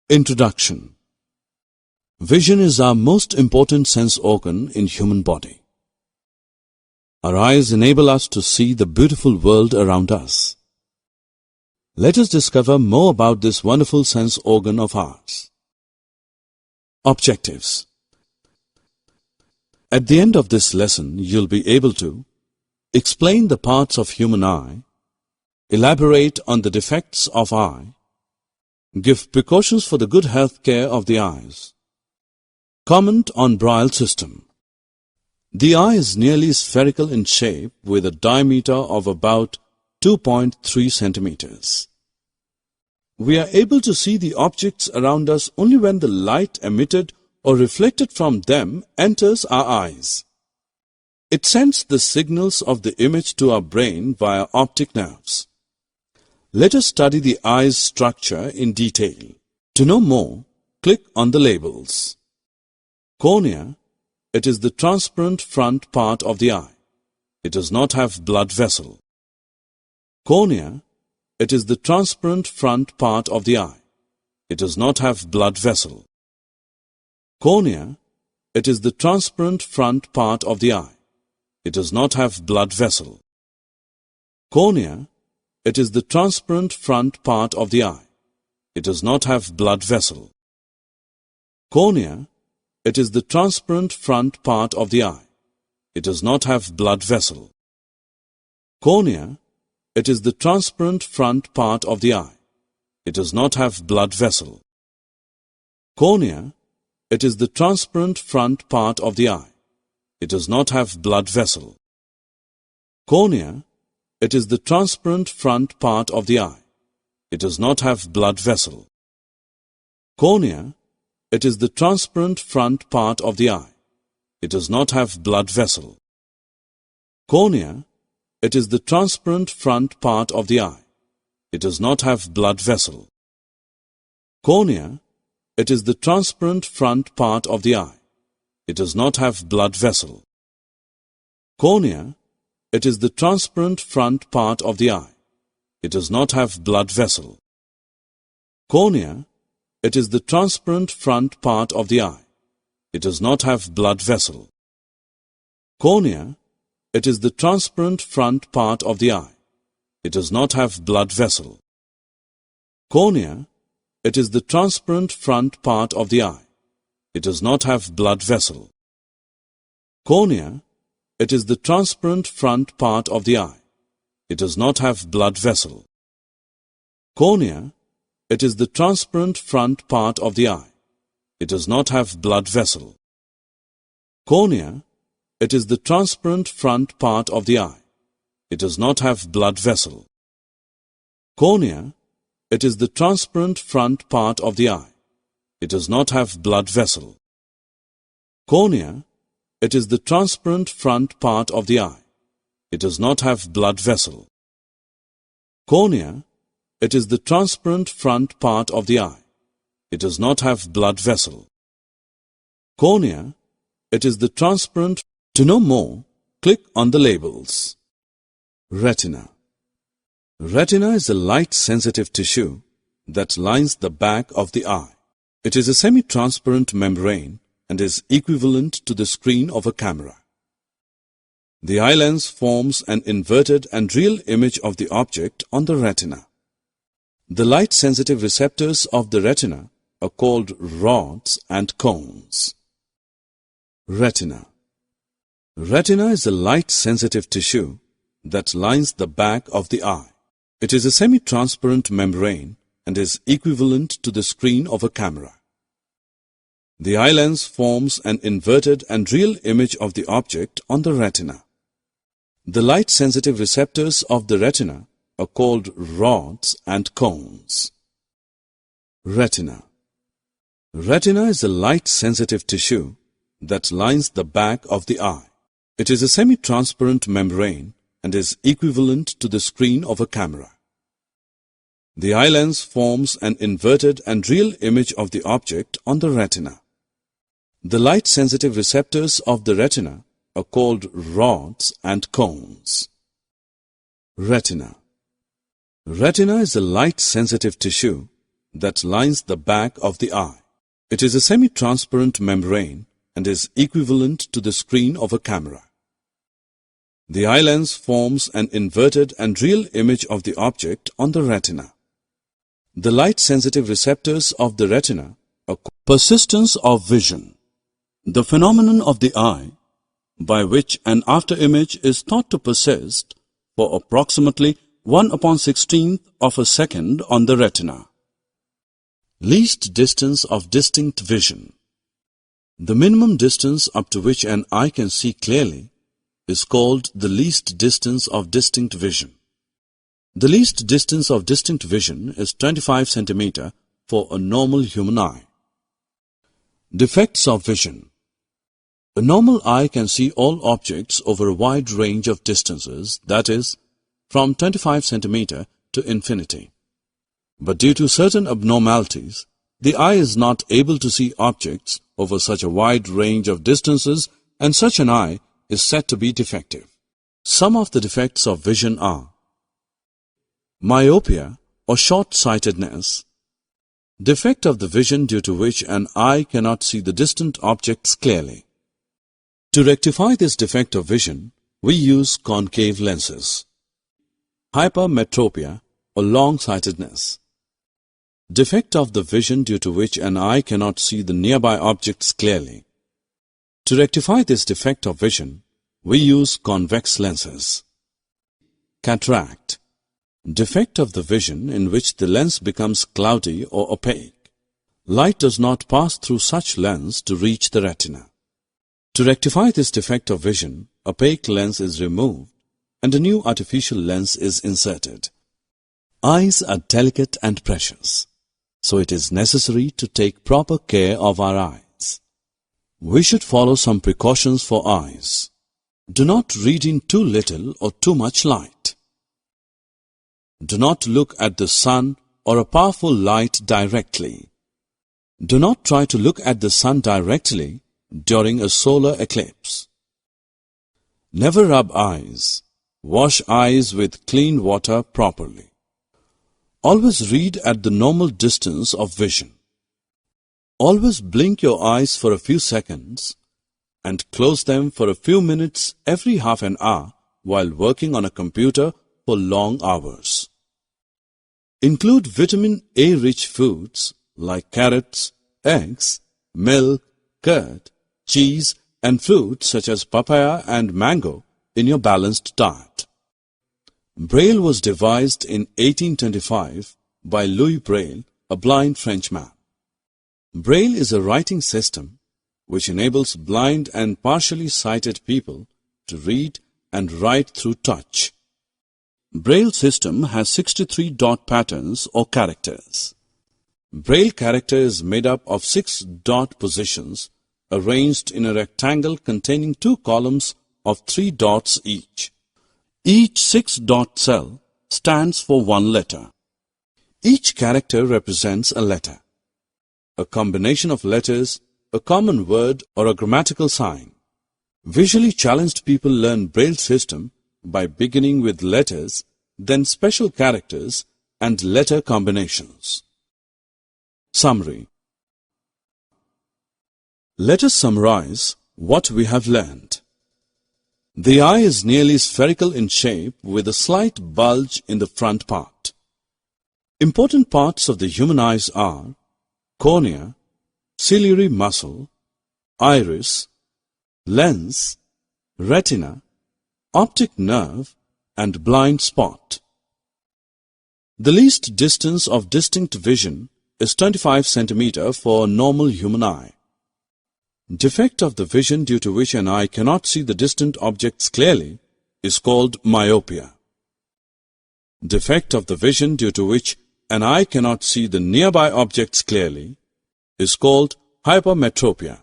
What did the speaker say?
Introduction. Vision is our most important sense organ in human body. Our eyes enable us to see the beautiful world around us. Let us discover more about this wonderful sense organ of ours. Objectives. At the end of this lesson, you'll be able to explain the parts of human eye, elaborate on the defects of eye, give precautions for the good health care of the eyes, comment on Braille system. The eye is nearly spherical in shape with a diameter of about 2.3 centimeters. We are able to see the objects around us only when the light emitted or reflected from them enters our eyes. It sends the signals of the image to our brain via optic nerves. Let us study the eye's structure in detail. To know more, click on the labels. Cornea. It is the transparent front part of the eye. It does not have blood vessel. Cornea. It is the transparent front part of the eye. It does not have blood vessel. Cornea. It is the transparent front part of the eye. It does not have blood vessel. Cornea. It is the transparent front part of the eye. It does not have blood vessel. Cornea. It is the transparent front part of the eye. It does not have blood vessel. Cornea. It is the transparent front part of the eye. It does not have blood vessel. Cornea. It is the transparent front part of the eye. It does not have blood vessel. Cornea. It is the transparent front part of the eye. It does not have blood vessel. Cornea. It is the transparent front part of the eye. It does not have blood vessel. Cornea. It is the transparent front part of the eye. It does not have blood vessel. Cornea. It is the transparent front part of the eye. It does not have blood vessel. Cornea. It is the transparent front part of the eye. It does not have blood vessel. Cornea. It is the transparent front part of the eye. It does not have blood vessel. Cornea. It is the transparent front part of the eye. It does not have blood vessel. Cornea. It is the transparent front part of the eye. It does not have blood vessel. Cornea. It is the transparent front part of the eye. It does not have blood vessel. Cornea. It is the transparent front part of the eye. It does not have blood vessel. Cornea. It is the transparent front part of the eye. It does not have blood vessel. Cornea. It is the transparent front part of the eye. It does not have blood vessel. Cornea. It is the transparent front part of the eye. It does not have blood vessel. Cornea. It is the transparent front part of the eye. It does not have blood vessel. Cornea. It is the transparent. To know more, click on the labels. Retina. Retina is a light-sensitive tissue that lines the back of the eye. It is a semi-transparent membrane and is equivalent to the screen of a camera. The eye lens forms an inverted and real image of the object on the retina. The light-sensitive receptors of the retina are called rods and cones. Retina. Retina is a light-sensitive tissue that lines the back of the eye. It is a semi-transparent membrane and is equivalent to the screen of a camera. The eye lens forms an inverted and real image of the object on the retina. The light-sensitive receptors of the retina are called rods and cones. Retina. Retina is a light-sensitive tissue that lines the back of the eye. It is a semi-transparent membrane and is equivalent to the screen of a camera. The eye lens forms an inverted and real image of the object on the retina. The light-sensitive receptors of the retina are called rods and cones. Retina. Retina is a light-sensitive tissue that lines the back of the eye. It is a semi-transparent membrane and is equivalent to the screen of a camera. The eye lens forms an inverted and real image of the object on the retina. The light-sensitive receptors of the retina are persistence of vision, the phenomenon of the eye by which an after-image is thought to persist for approximately 1/16th of a second on the retina. Least distance of distinct vision. The minimum distance up to which an eye can see clearly is called the least distance of distinct vision. The least distance of distinct vision is 25 cm for a normal human eye. Defects of vision. A normal eye can see all objects over a wide range of distances, that is, from 25 cm to infinity. But due to certain abnormalities, the eye is not able to see objects over such a wide range of distances, and such an eye is said to be defective. Some of the defects of vision are myopia or short-sightedness, defect of the vision due to which an eye cannot see the distant objects clearly. To rectify this defect of vision, we use concave lenses. Hypermetropia or long-sightedness, defect of the vision due to which an eye cannot see the nearby objects clearly. To rectify this defect of vision, we use convex lenses. Cataract, defect of the vision in which the lens becomes cloudy or opaque. Light does not pass through such lens to reach the retina. To rectify this defect of vision, opaque lens is removed and a new artificial lens is inserted. Eyes are delicate and precious, so it is necessary to take proper care of our eyes. We should follow some precautions for eyes. Do not read in too little or too much light. Do not look at the sun or a powerful light directly. Do not try to look at the sun directly during a solar eclipse. Never rub eyes. Wash eyes with clean water properly. Always read at the normal distance of vision. Always blink your eyes for a few seconds and close them for a few minutes every half an hour while working on a computer for long hours. Include vitamin A-rich foods like carrots, eggs, milk, curd, cheese, and fruits such as papaya and mango in your balanced diet. Braille was devised in 1825 by Louis Braille, a blind Frenchman. Braille is a writing system which enables blind and partially sighted people to read and write through touch. Braille system has 63 dot patterns or characters. Braille character is made up of 6 dot positions arranged in a rectangle containing 2 columns of 3 dots each. Each 6-dot cell stands for 1 letter. Each character represents a letter, a combination of letters, a common word, or a grammatical sign. Visually challenged people learn Braille system by beginning with letters, then special characters and letter combinations. Summary. Let us summarize what we have learned. The eye is nearly spherical in shape with a slight bulge in the front part. Important parts of the human eyes are cornea, ciliary muscle, iris, lens, retina, optic nerve, and blind spot. The least distance of distinct vision is 25 cm for a normal human eye. Defect of the vision due to which an eye cannot see the distant objects clearly is called myopia. Defect of the vision due to which an eye cannot see the nearby objects clearly is called hypermetropia.